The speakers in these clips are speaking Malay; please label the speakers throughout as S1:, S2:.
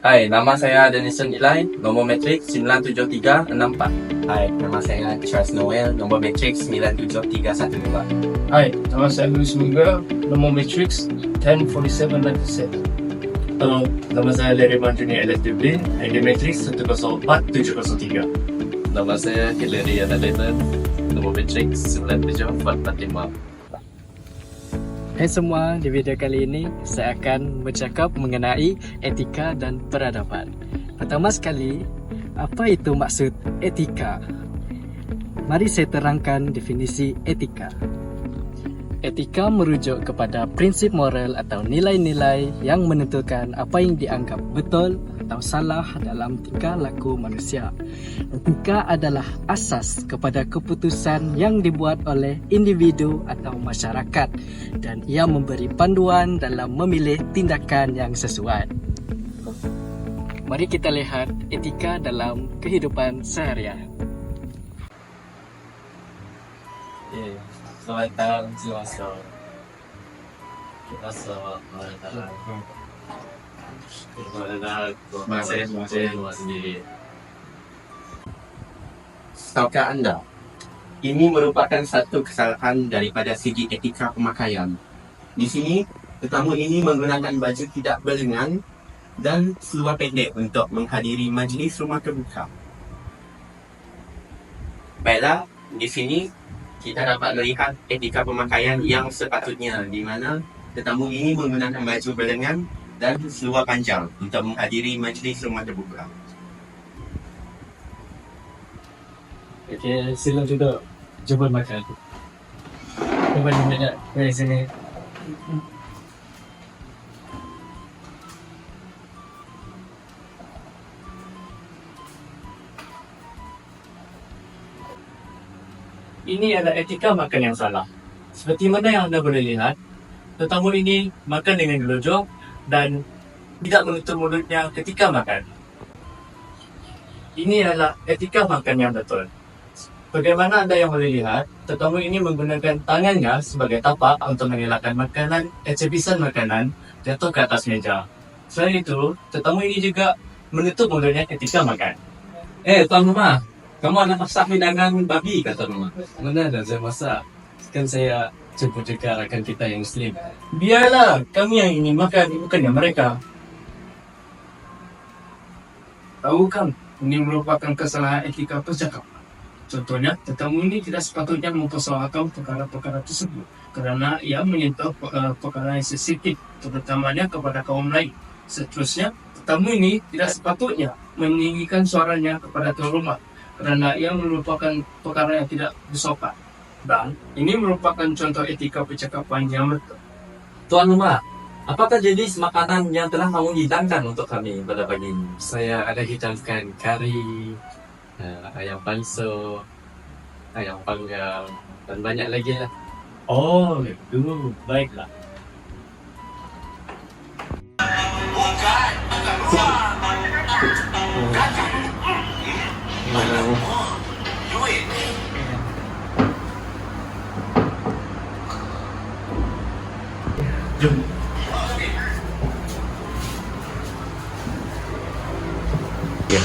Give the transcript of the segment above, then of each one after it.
S1: Hai, nama saya Denison Eli, nombor matrik 97364.
S2: Hai, nama saya Charles Noel, nombor matrix 97312.
S3: Hai, nama saya Luis Miguel, nombor matrix 104797.
S4: Halo, nama saya Larry Manjuni LSDB, ID matrix 104703.
S1: Nama saya Hillary Adalena, nombor matrik 97445.
S5: Hai semua, di video kali ini saya akan bercakap mengenai etika dan peradaban. Pertama sekali, apa itu maksud etika? Mari saya terangkan definisi etika. Etika merujuk kepada prinsip moral atau nilai-nilai yang menentukan apa yang dianggap betul atau salah dalam tingkah laku manusia. Etika adalah asas kepada keputusan yang dibuat oleh individu atau masyarakat dan ia memberi panduan dalam memilih tindakan yang sesuai. Mari kita lihat etika dalam kehidupan seharian.
S1: Selamat datang di Oslo. Kita selamat datang.
S2: Tahukah anda, ini merupakan satu kesalahan daripada segi etika pemakaian. Di sini, tetamu ini menggunakan baju tidak berlengan dan seluar pendek untuk menghadiri majlis rumah terbuka. Baiklah, di sini kita dapat melihat etika pemakaian yang sepatutnya, di mana tetamu ini menggunakan baju berlengan dan seluar panjang untuk menghadiri majlis rumah terbuka.
S4: Okey, sila duduk. Jom makan. Cuba duduk dari sini. Ini adalah etika makan yang salah. Seperti mana yang anda boleh lihat, tetamu ini makan dengan gelojok dan tidak menutup mulutnya ketika makan. Ini adalah etika makan yang betul. Bagaimana anda yang boleh lihat, tetamu ini menggunakan tangannya sebagai tapak untuk mengelakkan makanan, cebisan makanan jatuh ke atas meja. Selain itu, tetamu ini juga menutup mulutnya ketika makan.
S1: Tuan rumah, kamu anak masak hidangan babi kata rumah.
S4: Mana ada saya masak? Kan saya jemput juga rakan kita yang Muslim.
S3: Biarlah, kami yang ingin makan, bukannya mereka. Tahu kan, ini merupakan kesalahan etika percakapan. Contohnya, tetamu ini tidak sepatutnya mempersoalkan perkara-perkara tersebut kerana ia menyentuh perkara yang sensitif, terutamanya kepada kaum lain. Seterusnya, tetamu ini tidak sepatutnya meninggikan suaranya kepada tuan rumah kerana ia merupakan perkara yang tidak bersopan. Dan ini merupakan contoh etika percakapan yang betul.
S1: Tuan rumah, apakah jenis makanan yang telah kamu hidangkan untuk kami pada pagi ini?
S4: Saya ada hidangkan kari, ayam palsu, ayam panggang, dan banyak lagi lah.
S3: Oh, itu baiklah. Jom.
S2: Ya.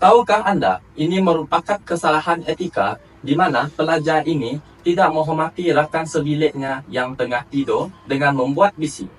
S1: Tahukah anda, ini merupakan kesalahan etika di mana pelajar ini tidak menghormati rakan sebiliknya yang tengah tidur dengan membuat bising.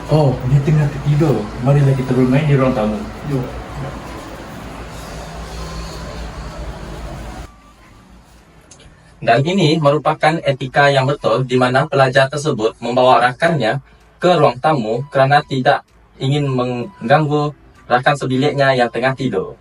S4: Oh, dia tengah tertidur. Marilah kita bermain di ruang tamu.
S3: Jom.
S1: Dan ini merupakan etika yang betul di mana pelajar tersebut membawa rakannya ke ruang tamu kerana tidak ingin mengganggu rakan sebiliknya yang tengah tidur.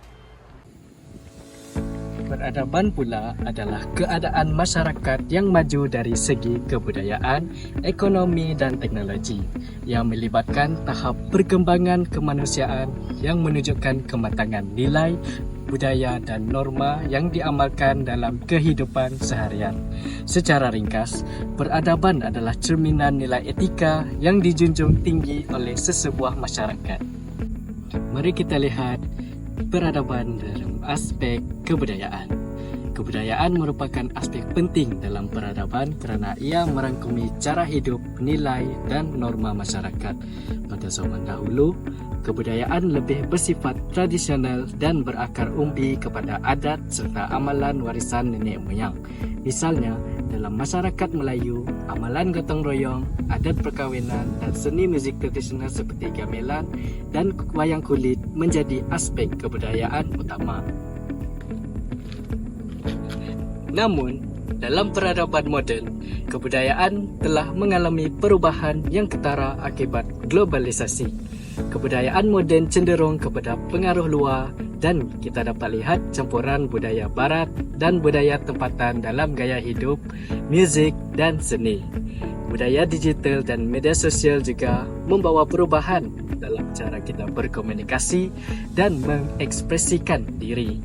S5: Peradaban pula adalah keadaan masyarakat yang maju dari segi kebudayaan, ekonomi dan teknologi yang melibatkan tahap perkembangan kemanusiaan yang menunjukkan kematangan nilai, budaya dan norma yang diamalkan dalam kehidupan seharian. Secara ringkas, peradaban adalah cerminan nilai etika yang dijunjung tinggi oleh sesebuah masyarakat. Mari kita lihat peradaban dalam aspek kebudayaan. Kebudayaan merupakan aspek penting dalam peradaban kerana ia merangkumi cara hidup, nilai dan norma masyarakat. Pada zaman dahulu, kebudayaan lebih bersifat tradisional dan berakar umbi kepada adat serta amalan warisan nenek moyang. Misalnya, dalam masyarakat Melayu, amalan gotong royong, adat perkahwinan dan seni muzik tradisional seperti gamelan dan wayang kulit menjadi aspek kebudayaan utama. Namun, dalam peradaban moden, kebudayaan telah mengalami perubahan yang ketara akibat globalisasi. Kebudayaan moden cenderung kepada pengaruh luar dan kita dapat lihat campuran budaya barat dan budaya tempatan dalam gaya hidup, muzik dan seni. Budaya digital dan media sosial juga membawa perubahan dalam cara kita berkomunikasi dan mengekspresikan diri.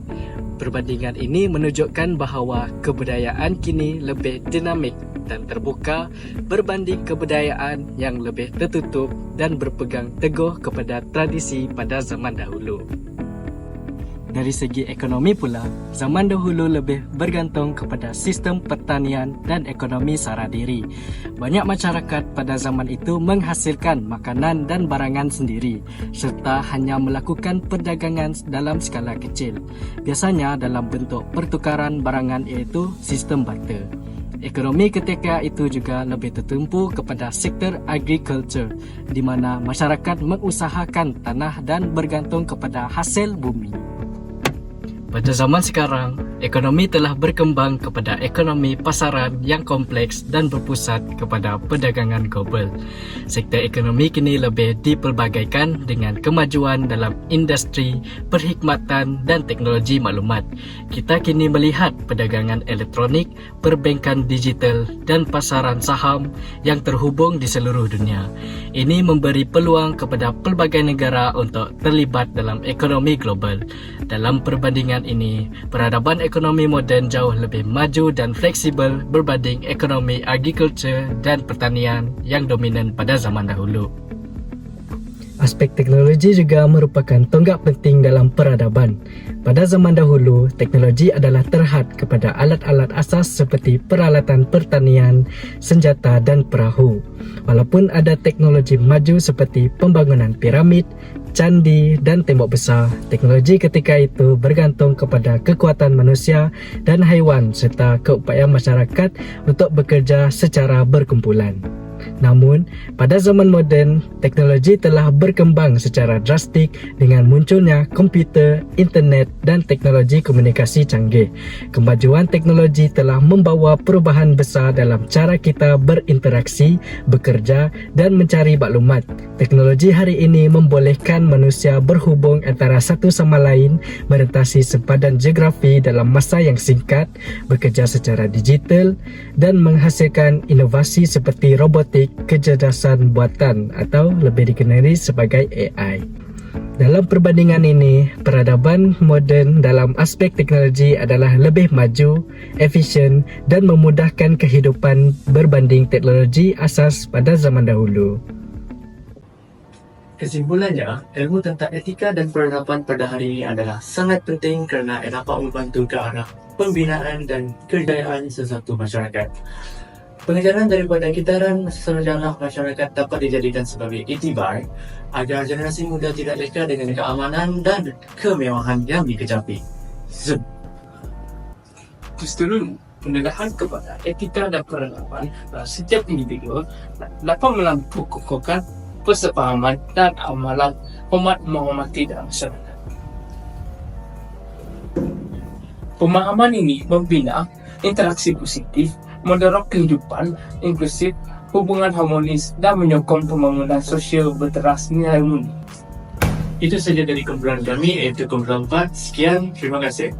S5: Perbandingan ini menunjukkan bahawa kebudayaan kini lebih dinamik dan terbuka berbanding kebudayaan yang lebih tertutup dan berpegang teguh kepada tradisi pada zaman dahulu. Dari segi ekonomi pula, zaman dahulu lebih bergantung kepada sistem pertanian dan ekonomi sara diri. Banyak masyarakat pada zaman itu menghasilkan makanan dan barangan sendiri serta hanya melakukan perdagangan dalam skala kecil. Biasanya dalam bentuk pertukaran barangan iaitu sistem barter. Ekonomi ketika itu juga lebih tertumpu kepada sektor agriculture di mana masyarakat mengusahakan tanah dan bergantung kepada hasil bumi. Pada zaman sekarang, ekonomi telah berkembang kepada ekonomi pasaran yang kompleks dan berpusat kepada perdagangan global. Sektor ekonomi kini lebih dipelbagaikan dengan kemajuan dalam industri, perkhidmatan dan teknologi maklumat. Kita kini melihat perdagangan elektronik, perbankan digital dan pasaran saham yang terhubung di seluruh dunia. Ini memberi peluang kepada pelbagai negara untuk terlibat dalam ekonomi global. Dalam perbandingan ini, peradaban ekonomi moden jauh lebih maju dan fleksibel berbanding ekonomi agriculture dan pertanian yang dominan pada zaman dahulu. Aspek teknologi juga merupakan tonggak penting dalam peradaban. Pada zaman dahulu, teknologi adalah terhad kepada alat-alat asas seperti peralatan pertanian, senjata dan perahu. Walaupun ada teknologi maju seperti pembangunan piramid, candi dan tembok besar, teknologi ketika itu bergantung kepada kekuatan manusia dan haiwan serta keupayaan masyarakat untuk bekerja secara berkumpulan. Namun, pada zaman moden, teknologi telah berkembang secara drastik dengan munculnya komputer, internet dan teknologi komunikasi canggih. Kemajuan teknologi telah membawa perubahan besar dalam cara kita berinteraksi, bekerja dan mencari maklumat. Teknologi hari ini membolehkan manusia berhubung antara satu sama lain, merentasi sempadan geografi dalam masa yang singkat, bekerja secara digital dan menghasilkan inovasi seperti robotik, kecerdasan buatan atau lebih dikenali sebagai AI. Dalam perbandingan ini, peradaban moden dalam aspek teknologi adalah lebih maju, efisien dan memudahkan kehidupan berbanding teknologi asas pada zaman dahulu.
S4: Kesimpulannya, ilmu tentang etika dan peradaban pada hari ini adalah sangat penting kerana ia dapat membantu ke arah pembinaan dan kejayaan sesuatu masyarakat. Pengajaran daripada kitaran sejarah masyarakat dapat dijadikan sebagai iktibar agar generasi muda tidak leka dengan keamanan dan kemewahan yang dikecapi.
S3: Justru pendedahan kepada etika dan peradaban setiap individu dapat melampukan persepahaman dan amalan umat menghormati dalam masyarakat. Pemahaman ini membina interaksi positif, mendorong kehidupan inklusif, hubungan harmonis dan menyokong pembangunan sosial berteras nilai mulia.
S4: Itu saja dari kumpulan kami, iaitu kumpulan 4. Sekian, terima kasih.